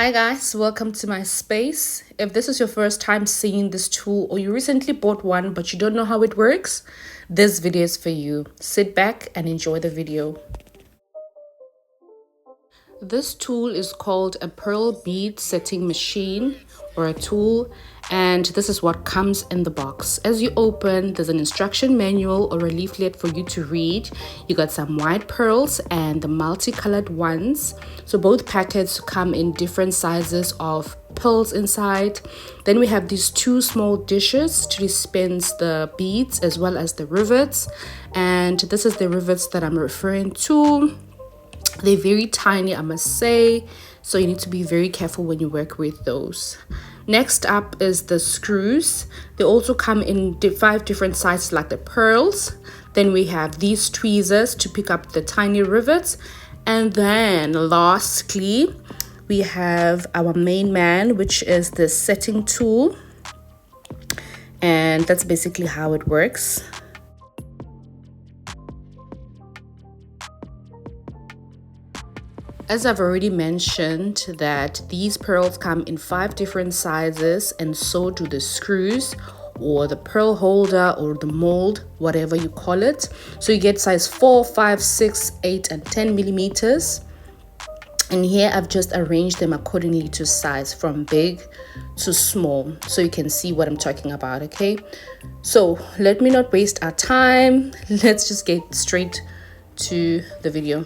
Hi guys, welcome to my space. If this is your first time seeing this tool or you recently bought one but you don't know how it works, this video is for you. Sit back and enjoy the video. This tool is called a pearl bead setting machine or a tool, and this is what comes in the box. As you open, there's an instruction manual or a leaflet for you to read. You got some white pearls and the multicolored ones. So both packets come in different sizes of pearls inside. Then we have these two small dishes to dispense the beads as well as the rivets, and this is the rivets that I'm referring to. They're very tiny, I must say, so you need to be very careful when you work with those. Next up is the screws. They also come in 5 different sizes like the pearls. Then we have these tweezers to pick up the tiny rivets. And then lastly, we have our main man, which is the setting tool. And that's basically how it works. As I've already mentioned, that these pearls come in 5 different sizes, and so do the screws or the pearl holder or the mold, whatever you call it. So you get size 4, 5, 6, 8 and 10 millimeters. And here I've just arranged them accordingly to size from big to small, so you can see what I'm talking about. Okay, so let me not waste our time. Let's just get straight to the video.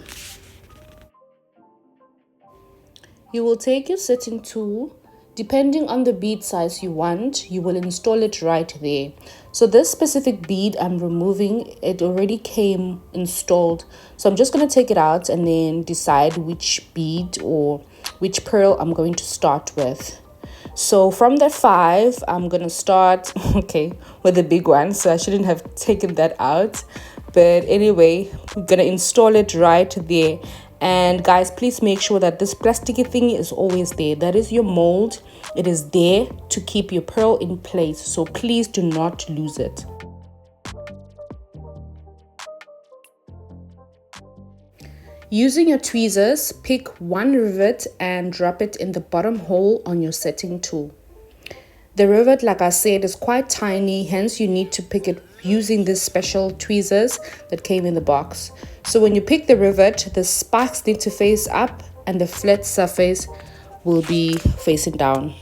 You will take your setting tool. Depending on the bead size you want, you will install it right there. So this specific bead I'm removing, it already came installed. So I'm just going to take it out and then decide which bead or which pearl I'm going to start with. So from the 5, I'm going to start, with the big one. So I shouldn't have taken that out. But anyway, I'm going to install it right there. And guys, please make sure that this plasticky thing is always there. That is your mold. It is there to keep your pearl in place. So please do not lose it. Using your tweezers, pick one rivet and drop it in the bottom hole on your setting tool. The rivet, like I said, is quite tiny, hence you need to pick it using these special tweezers that came in the box. So when you pick the rivet, the spikes need to face up and the flat surface will be facing down.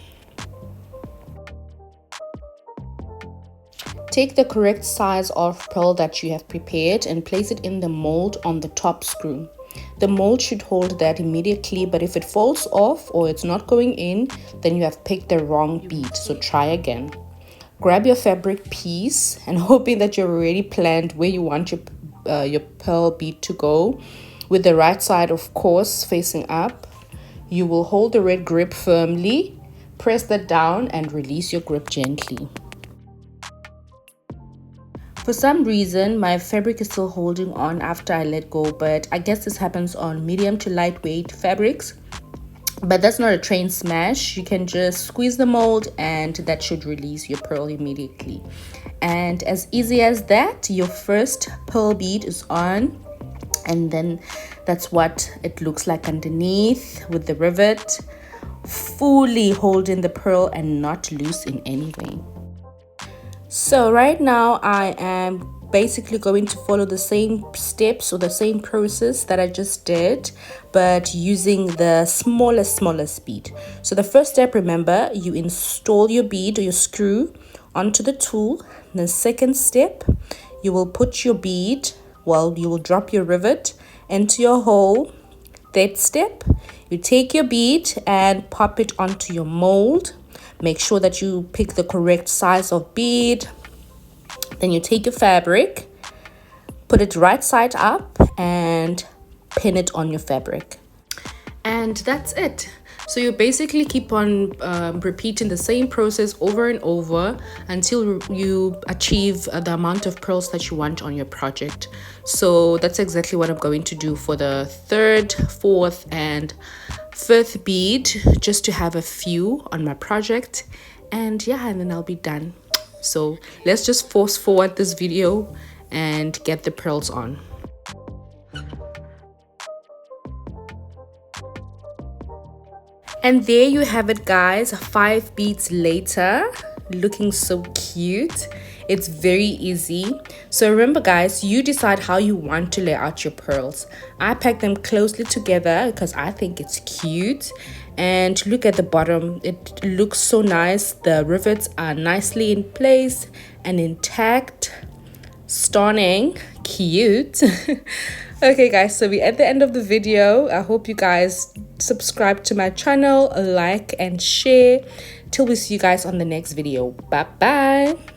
Take the correct size of pearl that you have prepared and place it in the mold on the top screw. The mold should hold that immediately, but if it falls off or it's not going in, then you have picked the wrong bead, so try again. Grab your fabric piece and hoping that you've already planned where you want your pearl bead to go, with the right side of course facing up. You will hold the red grip firmly, press that down and release your grip gently. For some reason, my fabric is still holding on after I let go, but I guess this happens on medium to lightweight fabrics. But that's not a train smash. You can just squeeze the mold and that should release your pearl immediately. And as easy as that, your first pearl bead is on. And then that's what it looks like underneath with the rivet, fully holding the pearl and not loose in any way. So right now I am basically going to follow the same steps or the same process that I just did, but using the smallest bead. So the first step, remember, you install your bead or your screw onto the tool. The second step, you will put your bead, you will drop your rivet into your hole. Third step, you take your bead and pop it onto your mold. Make sure that you pick the correct size of bead. Then you take your fabric, put it right side up and pin it on your fabric. And that's it. So you basically keep on repeating the same process over and over until you achieve the amount of pearls that you want on your project. So that's exactly what I'm going to do for the 3rd, 4th and 5th bead, just to have a few on my project. And yeah, and then I'll be done. So let's just fast forward this video and get the pearls on. And there you have it, guys, 5 beads later, looking so cute. It's very easy. So remember, guys, you decide how you want to lay out your pearls. I pack them closely together because I think it's cute. And look at the bottom, it looks so nice. The rivets are nicely in place and intact. Stunning, cute. Okay, guys, so we're at the end of the video. I hope you guys subscribe to my channel, like and share. Till we see you guys on the next video. Bye bye.